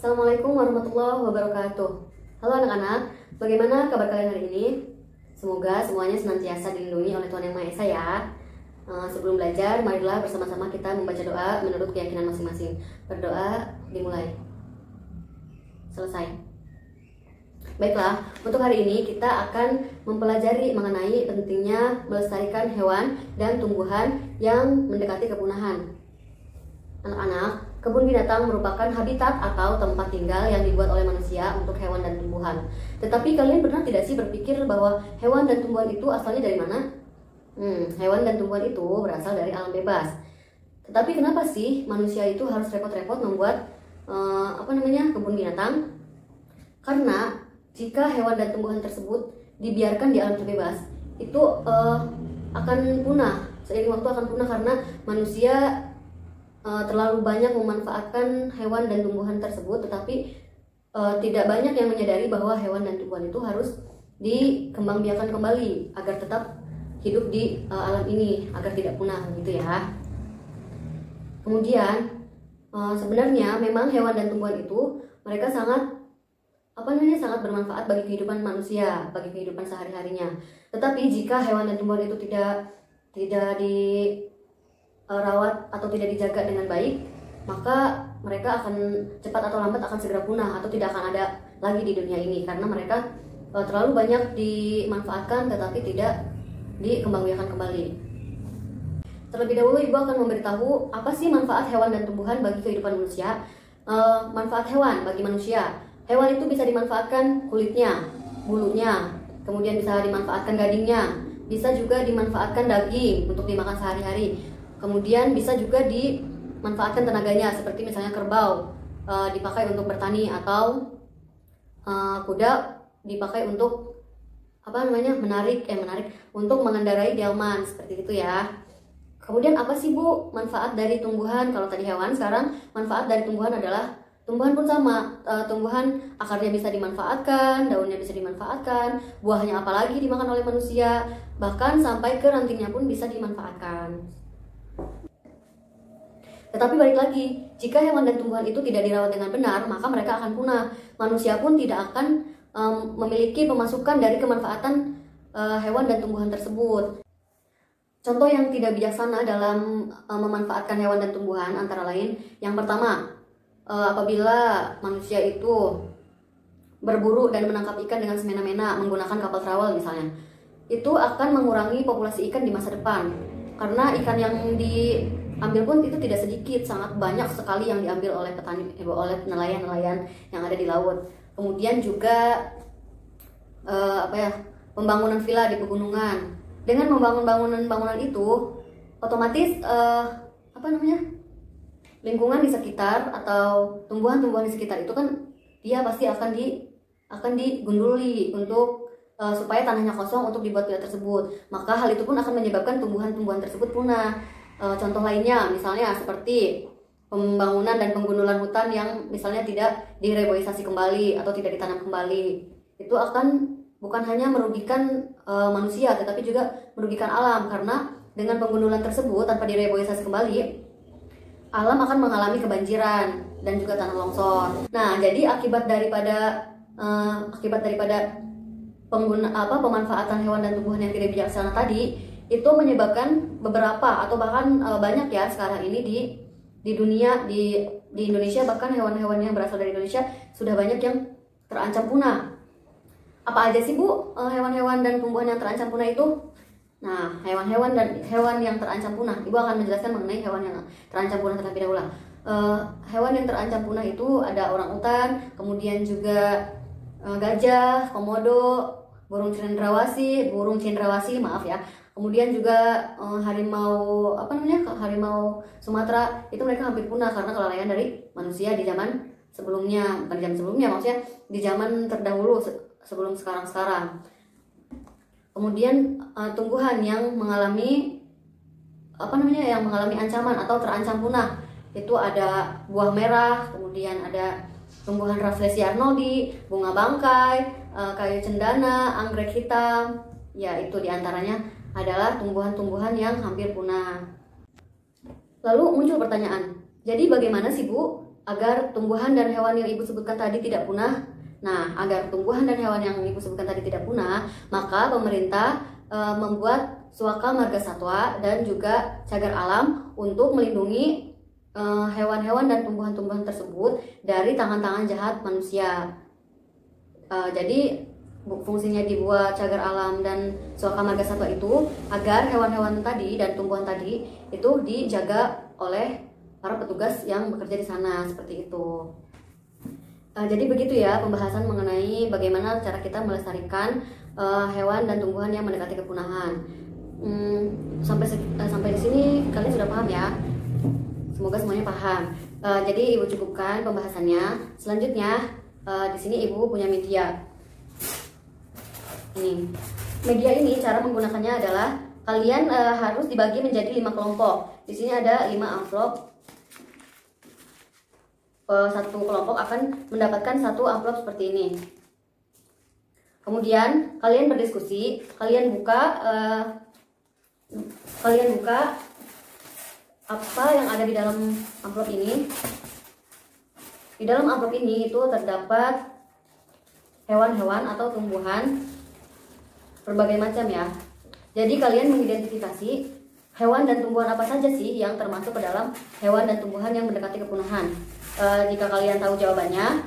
Assalamualaikum warahmatullahi wabarakatuh. Halo anak-anak, bagaimana kabar kalian hari ini? Semoga semuanya senantiasa dilindungi oleh Tuhan Yang Maha Esa ya. Sebelum belajar, marilah bersama-sama kita membaca doa menurut keyakinan masing-masing. Berdoa dimulai. Selesai. Baiklah, untuk hari ini kita akan mempelajari mengenai pentingnya melestarikan hewan dan tumbuhan yang mendekati kepunahan. Anak-anak, kebun binatang merupakan habitat atau tempat tinggal yang dibuat oleh manusia untuk hewan dan tumbuhan. Tetapi kalian pernah tidak sih berpikir bahwa hewan dan tumbuhan itu asalnya dari mana? Hewan dan tumbuhan itu berasal dari alam bebas. Tetapi kenapa sih manusia itu harus repot-repot membuat kebun binatang? Karena jika hewan dan tumbuhan tersebut dibiarkan di alam terbebas, itu akan punah. Seiring waktu akan punah karena manusia terlalu banyak memanfaatkan hewan dan tumbuhan tersebut, tetapi tidak banyak yang menyadari bahwa hewan dan tumbuhan itu harus dikembangbiakan kembali agar tetap hidup di alam ini, agar tidak punah gitu ya. Kemudian sebenarnya memang hewan dan tumbuhan itu mereka sangat bermanfaat bagi kehidupan manusia, bagi kehidupan sehari-harinya. Tetapi jika hewan dan tumbuhan itu tidak dirawat atau tidak dijaga dengan baik, maka mereka akan cepat atau lambat akan segera punah atau tidak akan ada lagi di dunia ini karena mereka terlalu banyak dimanfaatkan tetapi tidak dikembangbiakan kembali. Terlebih dahulu Ibu akan memberitahu apa sih manfaat hewan dan tumbuhan bagi kehidupan manusia. Manfaat hewan bagi manusia. Hewan itu bisa dimanfaatkan kulitnya, bulunya, kemudian bisa dimanfaatkan gadingnya, bisa juga dimanfaatkan daging untuk dimakan sehari-hari. Kemudian bisa juga dimanfaatkan tenaganya, seperti misalnya kerbau dipakai untuk bertani atau kuda dipakai untuk menarik untuk mengendarai delman seperti itu ya. Kemudian apa sih Bu manfaat dari tumbuhan? Kalau tadi hewan, sekarang manfaat dari tumbuhan adalah tumbuhan pun sama. Tumbuhan akarnya bisa dimanfaatkan, daunnya bisa dimanfaatkan, buahnya apalagi dimakan oleh manusia, bahkan sampai ke rantingnya pun bisa dimanfaatkan. Tetapi balik lagi, jika hewan dan tumbuhan itu tidak dirawat dengan benar, maka mereka akan punah. Manusia pun tidak akan memiliki pemasukan dari kemanfaatan hewan dan tumbuhan tersebut. Contoh yang tidak bijaksana dalam memanfaatkan hewan dan tumbuhan antara lain, yang pertama, apabila manusia itu berburu dan menangkap ikan dengan semena-mena menggunakan kapal trawl misalnya, itu akan mengurangi populasi ikan di masa depan. Karena ikan yang diambil pun itu tidak sedikit, sangat banyak sekali yang diambil oleh petani, oleh nelayan-nelayan yang ada di laut. Kemudian juga pembangunan villa di pegunungan. Dengan membangun bangunan itu, otomatis lingkungan di sekitar atau tumbuhan-tumbuhan di sekitar itu kan dia pasti akan digunduli untuk supaya tanahnya kosong untuk dibuat villa tersebut. Maka hal itu pun akan menyebabkan tumbuhan-tumbuhan tersebut punah. Contoh lainnya misalnya seperti pembangunan dan penggundulan hutan yang misalnya tidak direboisasi kembali atau tidak ditanam kembali. Itu akan bukan hanya merugikan manusia tetapi juga merugikan alam, karena dengan penggundulan tersebut tanpa direboisasi kembali, alam akan mengalami kebanjiran dan juga tanah longsor. Nah, jadi akibat daripada pemanfaatan hewan dan tumbuhan yang tidak bijaksana tadi, itu menyebabkan beberapa atau bahkan banyak ya sekarang ini di dunia, di Indonesia, bahkan hewan-hewan yang berasal dari Indonesia sudah banyak yang terancam punah. Apa aja sih Bu hewan-hewan dan tumbuhan yang terancam punah itu? Nah, hewan-hewan dan hewan yang terancam punah, Ibu akan menjelaskan mengenai hewan yang terancam punah terlebih dahulu. Hewan yang terancam punah itu ada orangutan, kemudian juga gajah, komodo, burung cendrawasih, maaf ya. Kemudian juga harimau Sumatera, itu mereka hampir punah karena kelalaian dari manusia di zaman sebelumnya, bukan zaman sebelumnya, maksudnya di zaman terdahulu sebelum sekarang. Kemudian tumbuhan yang mengalami ancaman atau terancam punah, itu ada buah merah, kemudian ada tumbuhan Rafflesia arnoldi, bunga bangkai, kayu cendana, anggrek hitam. Ya, itu diantaranya adalah tumbuhan-tumbuhan yang hampir punah. Lalu muncul pertanyaan, jadi bagaimana sih Bu agar tumbuhan dan hewan yang ibu sebutkan tadi tidak punah. Nah, agar tumbuhan dan hewan yang ibu sebutkan tadi tidak punah, maka pemerintah membuat Suaka Marga Satwa dan juga cagar alam untuk melindungi hewan-hewan dan tumbuhan-tumbuhan tersebut dari tangan-tangan jahat manusia. Jadi fungsinya dibuat cagar alam dan Suaka Marga Satwa itu agar hewan-hewan tadi dan tumbuhan tadi itu dijaga oleh para petugas yang bekerja di sana, seperti itu. Jadi begitu ya pembahasan mengenai bagaimana cara kita melestarikan hewan dan tumbuhan yang mendekati kepunahan. Sampai di sini kalian sudah paham ya? Semoga semuanya paham. Jadi ibu cukupkan pembahasannya. Selanjutnya di sini ibu punya media. Ini media ini cara menggunakannya adalah kalian harus dibagi menjadi 5 kelompok. Di sini ada 5 amplop. Satu kelompok akan mendapatkan 1 amplop seperti ini. Kemudian kalian berdiskusi, kalian buka apa yang ada di dalam amplop ini. Di dalam amplop ini itu terdapat hewan-hewan atau tumbuhan berbagai macam ya. Jadi kalian mengidentifikasi hewan dan tumbuhan apa saja sih yang termasuk ke dalam hewan dan tumbuhan yang mendekati kepunahan. Jika kalian tahu jawabannya,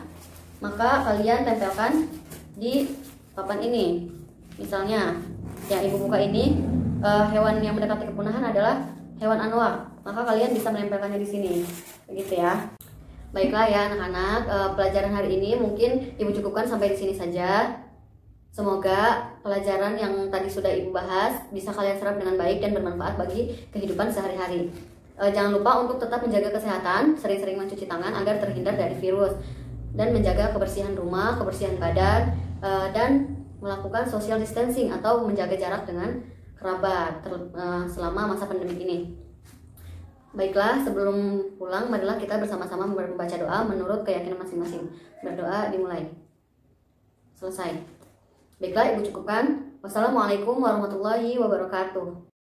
maka kalian tempelkan di papan ini. Misalnya, yang ibu buka ini, hewan yang mendekati kepunahan adalah hewan anua, maka kalian bisa menempelkannya di sini, begitu ya. Baiklah ya anak-anak, pelajaran hari ini mungkin ibu cukupkan sampai di sini saja. Semoga pelajaran yang tadi sudah ibu bahas bisa kalian serap dengan baik dan bermanfaat bagi kehidupan sehari-hari. Jangan lupa untuk tetap menjaga kesehatan, sering-sering mencuci tangan agar terhindar dari virus, dan menjaga kebersihan rumah, kebersihan badan, dan melakukan social distancing atau menjaga jarak dengan kerabat selama masa pandemi ini. Baiklah, sebelum pulang, marilah kita bersama-sama membaca doa menurut keyakinan masing-masing. Berdoa dimulai. Selesai. Baiklah, ibu cukupkan. Wassalamualaikum warahmatullahi wabarakatuh.